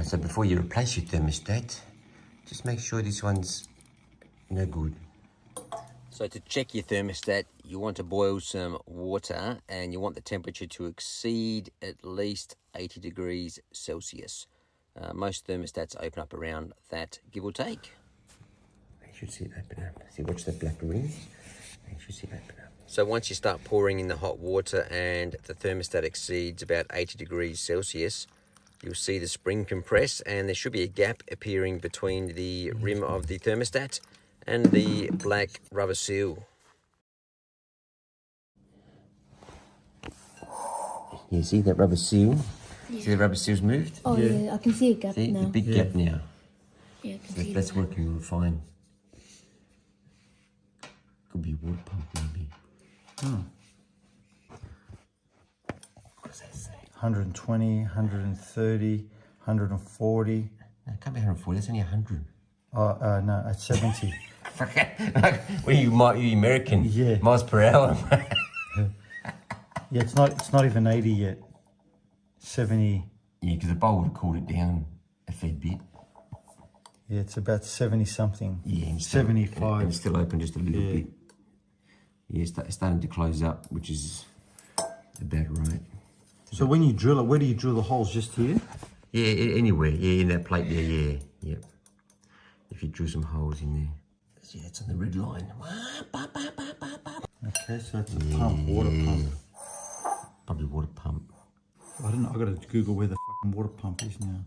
Right, so before you replace your thermostat, just make sure this one's no good. So to check your thermostat, you want to boil some water and you want the temperature to exceed at least 80 degrees Celsius. Most thermostats open up around that, give or take. You should see it open up. See, watch that black ring. You should see it open up. So once you start pouring in the hot water and the thermostat exceeds about 80 degrees Celsius, you'll see the spring compress and there should be a gap appearing between the rim of the thermostat and the black rubber seal. You see that rubber seal? Yeah. See the rubber seal's moved? Oh yeah, I can see a gap see, now. the big gap now. Yeah, I can so see that's working real fine. Could be a water pump maybe. What does that say? 120, 130, 140. No, it can't be 140, that's only 100. Oh, no, at 70. What are you American? Yeah. Miles per hour. Yeah, it's not even 80 yet. 70. Yeah, because the bowl would have cooled it down a fair bit. Yeah, it's about 70 something. Yeah, and 75. And it's still open just a little bit. Yeah, it's starting to close up, which is about right. So when you drill it, where do you drill the holes? Just here? Yeah, anywhere. Yeah, in that plate there, yeah. Yep. If you drill some holes in there. See, that's on the red line. Okay, so it's a pump, water pump. Probably water pump. I don't know, I gotta Google where the fucking water pump is now.